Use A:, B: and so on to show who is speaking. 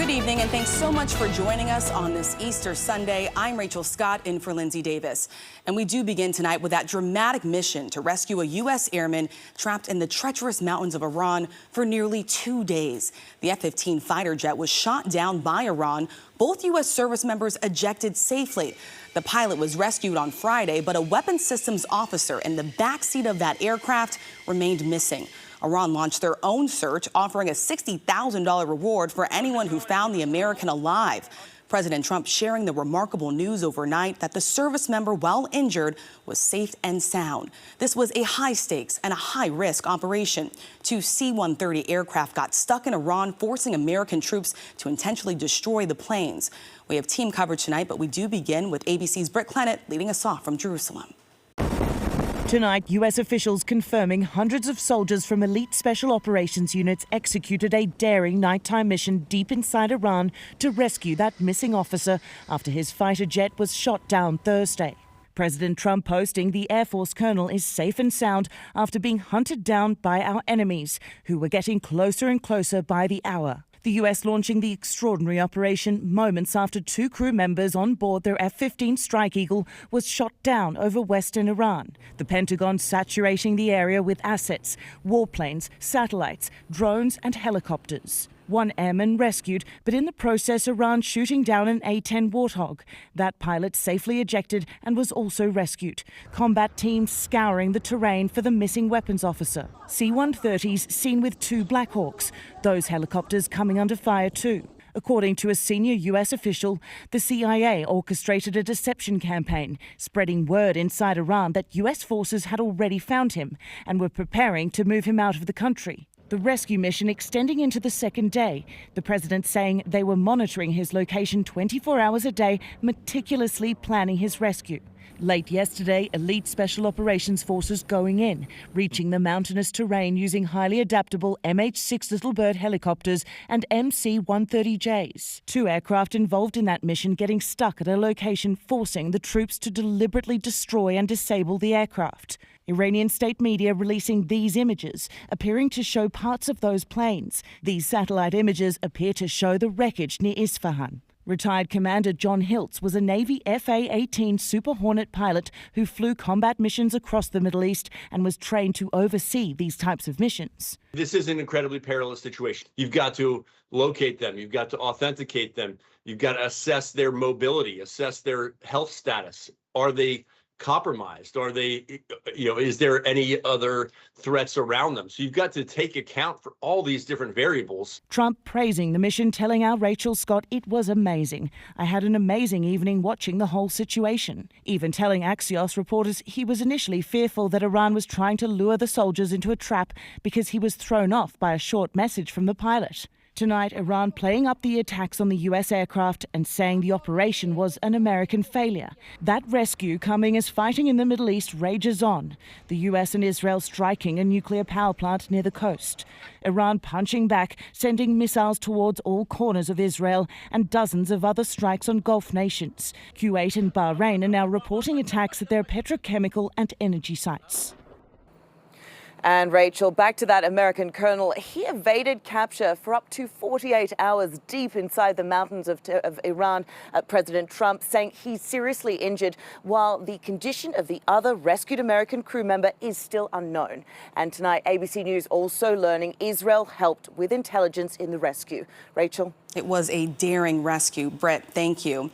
A: Good evening, and thanks so much for joining us on this Easter Sunday. I'm Rachel Scott, in for Lindsay Davis. And we do begin tonight with that dramatic mission to rescue a U.S. airman trapped in the treacherous mountains of Iran for nearly 2 days. The F-15 fighter jet was shot down by Iran. Both U.S. service members ejected safely. The pilot was rescued on Friday, but a weapons systems officer in the backseat of that aircraft remained missing. Iran launched their own search, offering a $60,000 reward for anyone who found the American alive. President Trump sharing the remarkable news overnight that the service member, while injured, was safe and sound. This was a high-stakes and a high-risk operation. 2 C-130 aircraft got stuck in Iran, forcing American troops to intentionally destroy the planes. We have team coverage tonight, but we do begin with ABC's Britt Clennett leading us off from Jerusalem.
B: Tonight, U.S. officials confirming hundreds of soldiers from elite special operations units executed a daring nighttime mission deep inside Iran to rescue that missing officer after his fighter jet was shot down Thursday. President Trump posting the Air Force colonel is safe and sound after being hunted down by our enemies, who were getting closer and closer by the hour. The U.S. launching the extraordinary operation moments after 2 crew members on board their F-15 Strike Eagle was shot down over western Iran. The Pentagon saturating the area with assets, warplanes, satellites, drones and helicopters. 1 airman rescued, but in the process Iran shooting down an A-10 Warthog. That pilot safely ejected and was also rescued. Combat teams scouring the terrain for the missing weapons officer. C-130s seen with 2 Black Hawks. Those helicopters coming under fire too. According to a senior U.S. official, the CIA orchestrated a deception campaign, spreading word inside Iran that U.S. forces had already found him and were preparing to move him out of the country. The rescue mission extending into the 2nd day, the president saying they were monitoring his location 24 hours a day, meticulously planning his rescue. Late yesterday, elite special operations forces going in, reaching the mountainous terrain using highly adaptable MH-6 Little Bird helicopters and MC-130Js. 2 aircraft involved in that mission getting stuck at a location, forcing the troops to deliberately destroy and disable the aircraft. Iranian state media releasing these images, appearing to show parts of those planes. These satellite images appear to show the wreckage near Isfahan. Retired Commander John Hiltz was a Navy FA-18 Super Hornet pilot who flew combat missions across the Middle East and was trained to oversee these types of missions.
C: This is an incredibly perilous situation. You've got to locate them. You've got to authenticate them. You've got to assess their mobility, assess their health status. Are they compromised? Are they, is there any other threats around them? So you've got to take account for all these different variables.
B: Trump praising the mission, telling our Rachel Scott it was amazing. I had an amazing evening watching the whole situation. Even telling Axios reporters he was initially fearful that Iran was trying to lure the soldiers into a trap because he was thrown off by a short message from the pilot. Tonight, Iran playing up the attacks on the U.S. aircraft and saying the operation was an American failure. That rescue coming as fighting in the Middle East rages on. The U.S. and Israel striking a nuclear power plant near the coast. Iran punching back, sending missiles towards all corners of Israel and dozens of other strikes on Gulf nations. Kuwait and Bahrain are now reporting attacks at their petrochemical and energy sites.
D: And Rachel, back to that American colonel. He evaded capture for up to 48 hours deep inside the mountains of Iran. President Trump saying he's seriously injured, while the condition of the other rescued American crew member is still unknown. And tonight, ABC News also learning Israel helped with intelligence in the rescue. Rachel?
A: It was a daring rescue. Brett, thank you.